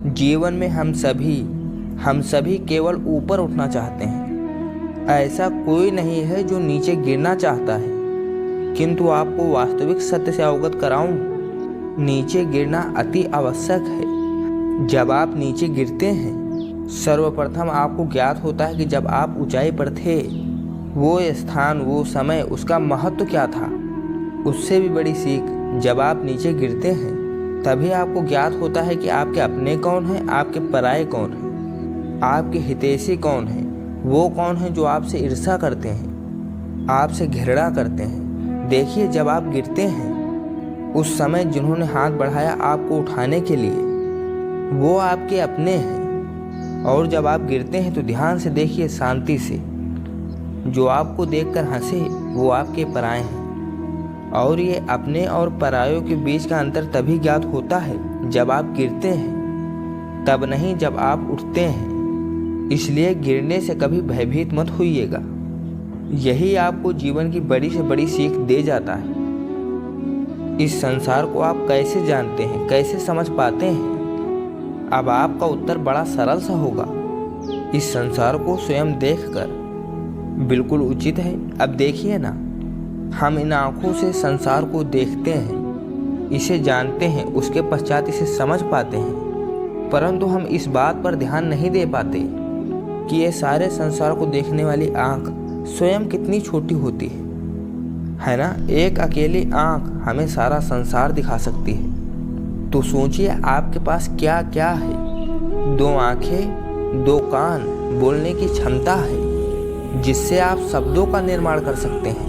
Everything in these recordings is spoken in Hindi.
जीवन में हम सभी केवल ऊपर उठना चाहते हैं। ऐसा कोई नहीं है जो नीचे गिरना चाहता है। किंतु आपको वास्तविक सत्य से अवगत कराऊं, नीचे गिरना अति आवश्यक है। जब आप नीचे गिरते हैं, सर्वप्रथम आपको ज्ञात होता है कि जब आप ऊंचाई पर थे, वो स्थान, वो समय, उसका महत्व क्या था। उससे भी बड़ी सीख, जब आप नीचे गिरते हैं तभी आपको ज्ञात होता है कि आपके अपने कौन हैं, आपके पराये कौन हैं, आपके हितैषी कौन हैं, वो कौन हैं जो आपसे ईर्ष्या करते हैं, आपसे घृणा करते हैं। देखिए, जब आप गिरते हैं, उस समय जिन्होंने हाथ बढ़ाया आपको उठाने के लिए, वो आपके अपने हैं। और जब आप गिरते हैं तो ध्यान से देखिए, शांति से। जो आपको देखकर हंसे वो आपके पराये हैं। और ये अपने और परायों के बीच का अंतर तभी ज्ञात होता है जब आप गिरते हैं, तब नहीं जब आप उठते हैं। इसलिए गिरने से कभी भयभीत मत होइएगा। यही आपको जीवन की बड़ी से बड़ी सीख दे जाता है। इस संसार को आप कैसे जानते हैं, कैसे समझ पाते हैं? अब आपका उत्तर बड़ा सरल सा होगा। इस संसार को स्वयं देखकर। बिल्कुल उचित है। अब देखिए ना, हम इन आँखों से संसार को देखते हैं, इसे जानते हैं, उसके पश्चात इसे समझ पाते हैं। परंतु हम इस बात पर ध्यान नहीं दे पाते कि ये सारे संसार को देखने वाली आँख स्वयं कितनी छोटी होती है ना। एक अकेली आँख हमें सारा संसार दिखा सकती है। तो सोचिए, आपके पास क्या क्या है। 2 आँखें, 2 कान, बोलने की क्षमता है जिससे आप शब्दों का निर्माण कर सकते हैं,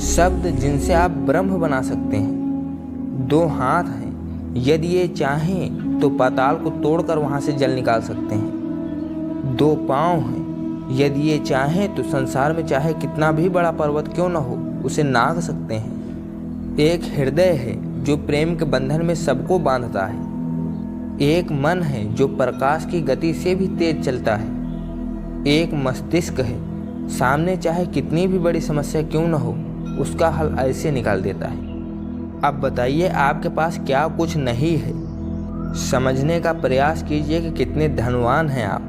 शब्द जिनसे आप ब्रह्म बना सकते हैं। 2 हाथ हैं, यदि ये चाहें तो पाताल को तोड़कर वहाँ से जल निकाल सकते हैं। 2 पाँव हैं, यदि ये चाहें तो संसार में चाहे कितना भी बड़ा पर्वत क्यों न हो, उसे नाग सकते हैं। एक हृदय है जो प्रेम के बंधन में सबको बांधता है। एक मन है जो प्रकाश की गति से भी तेज चलता है। एक मस्तिष्क है, सामने चाहे कितनी भी बड़ी समस्या क्यों न हो, उसका हल ऐसे निकाल देता है। अब बताइए, आपके पास क्या कुछ नहीं है? समझने का प्रयास कीजिए कि कितने धनवान हैं आप।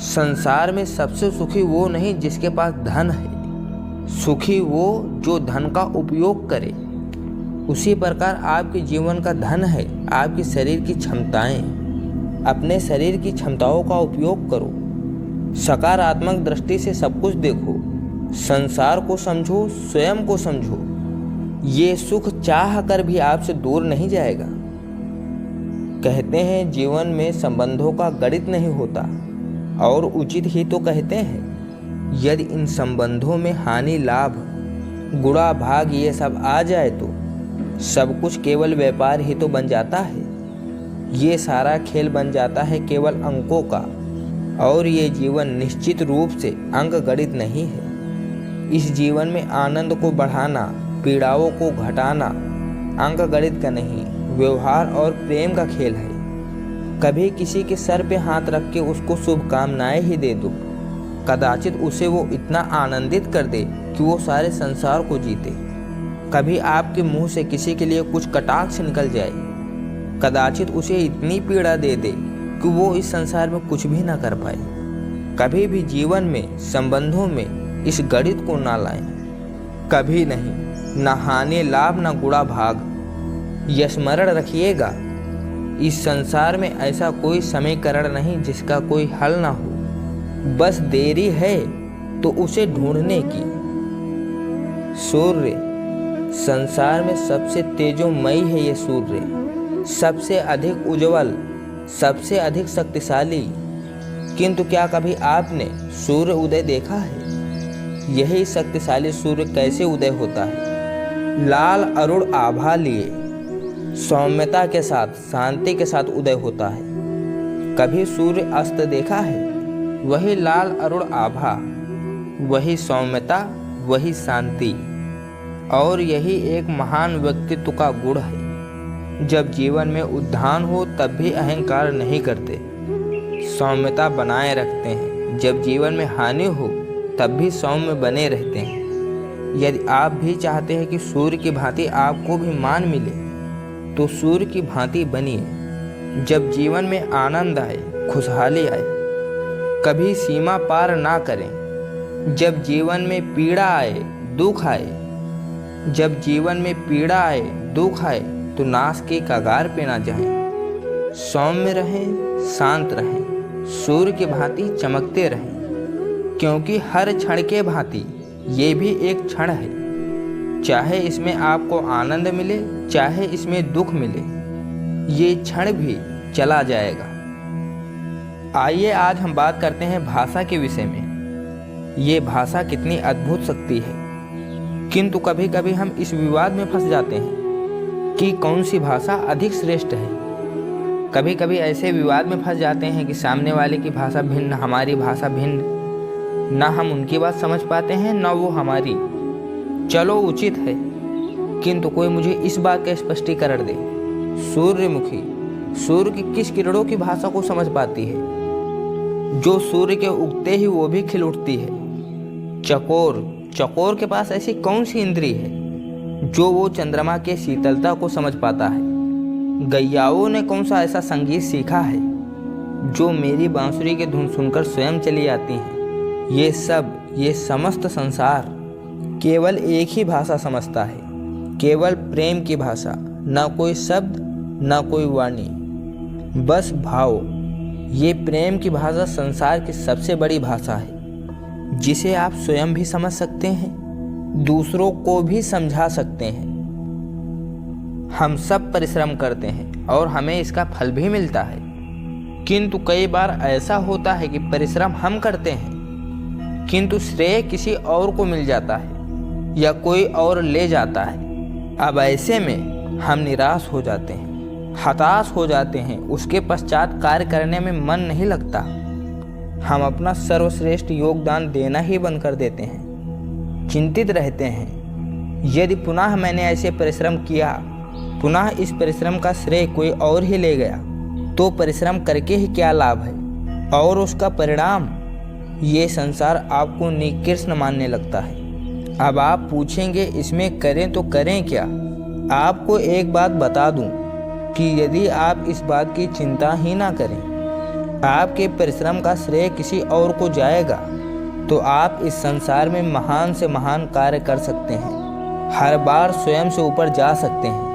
संसार में सबसे सुखी वो नहीं जिसके पास धन है, सुखी वो जो धन का उपयोग करे। उसी प्रकार आपके जीवन का धन है आपके शरीर की क्षमताएं। अपने शरीर की क्षमताओं का उपयोग करो। सकारात्मक दृष्टि से सब कुछ देखो। संसार को समझो, स्वयं को समझो। ये सुख चाह कर भी आपसे दूर नहीं जाएगा। कहते हैं जीवन में संबंधों का गणित नहीं होता, और उचित ही तो कहते हैं। यदि इन संबंधों में हानि लाभ, गुणा भाग ये सब आ जाए तो सब कुछ केवल व्यापार ही तो बन जाता है। ये सारा खेल बन जाता है केवल अंकों का, और ये जीवन निश्चित रूप से अंक गणित नहीं है। इस जीवन में आनंद को बढ़ाना, पीड़ाओं को घटाना अंक गणित का नहीं, व्यवहार और प्रेम का खेल है। कभी किसी के सर पे हाथ रख के उसको शुभकामनाएं ही दे दो, कदाचित उसे वो इतना आनंदित कर दे कि वो सारे संसार को जीते। कभी आपके मुंह से किसी के लिए कुछ कटाक्ष निकल जाए, कदाचित उसे इतनी पीड़ा दे दे कि वो इस संसार में कुछ भी ना कर पाए। कभी भी जीवन में, संबंधों में इस गणित को ना लाएं, कभी नहीं। ना हानि लाभ, ना गुणा भाग। यह स्मरण रखिएगा, इस संसार में ऐसा कोई समीकरण नहीं जिसका कोई हल ना हो। बस देरी है तो उसे ढूंढने की। सूर्य, संसार में सबसे तेजोमयी है ये सूर्य, सबसे अधिक उज्जवल, सबसे अधिक शक्तिशाली। किंतु क्या कभी आपने सूर्य उदय देखा है? यही शक्तिशाली सूर्य कैसे उदय होता है? लाल अरुण आभा लिए, सौम्यता के साथ, शांति के साथ उदय होता है। कभी सूर्य अस्त देखा है? वही लाल अरुण आभा, वही सौम्यता, वही शांति। और यही एक महान व्यक्तित्व का गुण है। जब जीवन में उद्धान हो तब भी अहंकार नहीं करते, सौम्यता बनाए रखते हैं। जब जीवन में हानि हो तब भी सौम्य बने रहते हैं। यदि आप भी चाहते हैं कि सूर्य की भांति आपको भी मान मिले, तो सूर्य की भांति बनिए। जब जीवन में आनंद आए, खुशहाली आए, कभी सीमा पार ना करें। जब जीवन में पीड़ा आए, दुख आए, जब जीवन में पीड़ा आए, दुख आए, तो नाश के कगार पे ना जाएं। सौम्य रहें, शांत रहें, सूर्य की भांति चमकते रहें, क्योंकि हर क्षण के भांति ये भी एक क्षण है। चाहे इसमें आपको आनंद मिले, चाहे इसमें दुख मिले, ये क्षण भी चला जाएगा। आइए आज हम बात करते हैं भाषा के विषय में। ये भाषा कितनी अद्भुत शक्ति है, किंतु कभी कभी हम इस विवाद में फंस जाते हैं कि कौन सी भाषा अधिक श्रेष्ठ है। कभी कभी ऐसे विवाद में फंस जाते हैं कि सामने वाले की भाषा भिन्न, हमारी भाषा भिन्न, ना हम उनकी बात समझ पाते हैं ना वो हमारी। चलो उचित है, किंतु कोई मुझे इस बात का स्पष्टीकरण दे, सूर्यमुखी सूर्य की किस किरणों की भाषा को समझ पाती है, जो सूर्य के उगते ही वो भी खिल उठती है। चकोर के पास ऐसी कौन सी इंद्री है जो वो चंद्रमा के शीतलता को समझ पाता है। गैयाओं ने कौन सा ऐसा संगीत सीखा है जो मेरी बांसुरी की धुन सुनकर स्वयं चली आती है। ये समस्त संसार केवल एक ही भाषा समझता है, केवल प्रेम की भाषा, ना कोई शब्द ना कोई वाणी, बस भाव। ये प्रेम की भाषा संसार की सबसे बड़ी भाषा है, जिसे आप स्वयं भी समझ सकते हैं, दूसरों को भी समझा सकते हैं। हम सब परिश्रम करते हैं और हमें इसका फल भी मिलता है, किंतु कई बार ऐसा होता है कि परिश्रम हम करते हैं किंतु श्रेय किसी और को मिल जाता है या कोई और ले जाता है। अब ऐसे में हम निराश हो जाते हैं, हताश हो जाते हैं, उसके पश्चात कार्य करने में मन नहीं लगता। हम अपना सर्वश्रेष्ठ योगदान देना ही बंद कर देते हैं, चिंतित रहते हैं। यदि पुनः मैंने ऐसे परिश्रम किया, पुनः इस परिश्रम का श्रेय कोई और ही ले गया, तो परिश्रम करके ही क्या लाभ है। और उसका परिणाम ये संसार आपको निकृष्ण मानने लगता है। अब आप पूछेंगे इसमें करें तो करें क्या। आपको एक बात बता दूं कि यदि आप इस बात की चिंता ही ना करें, आपके परिश्रम का श्रेय किसी और को जाएगा, तो आप इस संसार में महान से महान कार्य कर सकते हैं, हर बार स्वयं से ऊपर जा सकते हैं।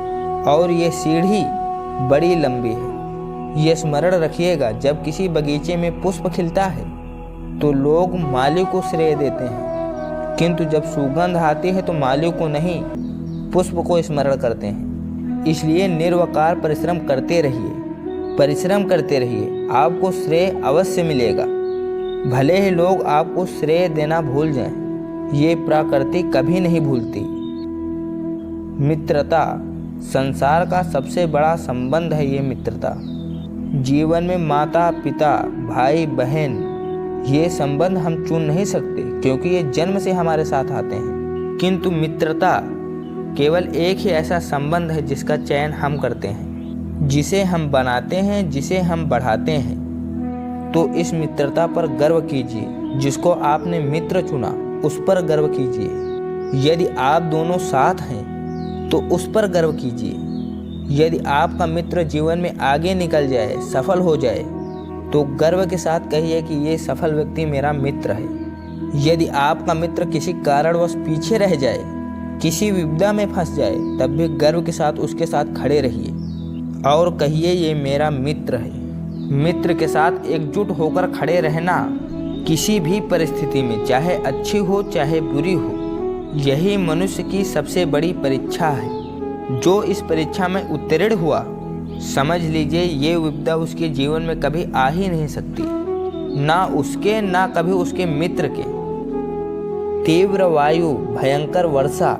और ये सीढ़ी बड़ी लंबी है। ये स्मरण रखिएगा, जब किसी बगीचे में पुष्प खिलता है तो लोग माली को श्रेय देते हैं, किंतु जब सुगंध आती है तो माली को नहीं, पुष्प को स्मरण करते हैं। इसलिए निर्विकार परिश्रम करते रहिए, आपको श्रेय अवश्य मिलेगा। भले ही लोग आपको श्रेय देना भूल जाएं, ये प्रकृति कभी नहीं भूलती। मित्रता संसार का सबसे बड़ा संबंध है। ये मित्रता जीवन में माता पिता, भाई बहन, ये संबंध हम चुन नहीं सकते, क्योंकि ये जन्म से हमारे साथ आते हैं। किंतु मित्रता केवल एक ही ऐसा संबंध है जिसका चयन हम करते हैं, जिसे हम बनाते हैं, जिसे हम बढ़ाते हैं। तो इस मित्रता पर गर्व कीजिए। जिसको आपने मित्र चुना उस पर गर्व कीजिए। यदि आप दोनों साथ हैं तो उस पर गर्व कीजिए। यदि आपका मित्र जीवन में आगे निकल जाए, सफल हो जाए, तो गर्व के साथ कहिए कि ये सफल व्यक्ति मेरा मित्र है। यदि आपका मित्र किसी कारणवश पीछे रह जाए, किसी विपदा में फंस जाए, तब भी गर्व के साथ उसके साथ खड़े रहिए और कहिए ये मेरा मित्र है। मित्र के साथ एकजुट होकर खड़े रहना किसी भी परिस्थिति में, चाहे अच्छी हो चाहे बुरी हो, यही मनुष्य की सबसे बड़ी परीक्षा है। जो इस परीक्षा में उत्तीर्ण हुआ, समझ लीजिए ये विपदा उसके जीवन में कभी आ ही नहीं सकती, ना उसके ना कभी उसके मित्र के। तीव्र वायु, भयंकर वर्षा,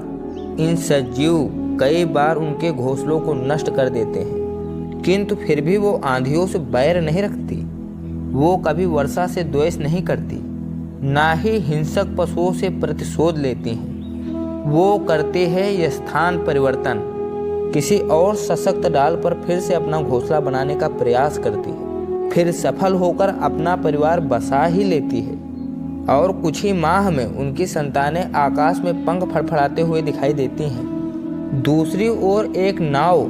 इन सजीव कई बार उनके घोंसलों को नष्ट कर देते हैं, किंतु फिर भी वो आंधियों से बैर नहीं रखती। वो कभी वर्षा से द्वेष नहीं करती, ना ही हिंसक पशुओं से प्रतिशोध लेती हैं। वो करते हैं यह स्थान परिवर्तन, किसी और सशक्त डाल पर फिर से अपना घोंसला बनाने का प्रयास करती है, फिर सफल होकर अपना परिवार बसा ही लेती है और कुछ ही माह में उनकी संतानें आकाश में पंख फड़फड़ाते हुए दिखाई देती हैं। दूसरी ओर एक नाव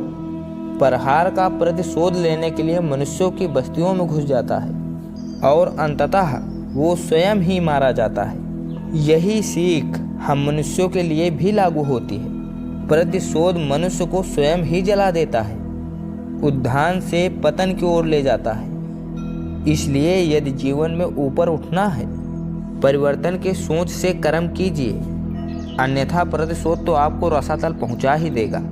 प्रहार का प्रतिशोध लेने के लिए मनुष्यों की बस्तियों में घुस जाता है और अंततः वो स्वयं ही मारा जाता है। यही सीख हम मनुष्यों के लिए भी लागू होती है। प्रतिशोध मनुष्य को स्वयं ही जला देता है, उद्धान से पतन की ओर ले जाता है। इसलिए यदि जीवन में ऊपर उठना है, परिवर्तन के सोच से कर्म कीजिए, अन्यथा प्रतिशोध तो आपको रसातल पहुंचा ही देगा।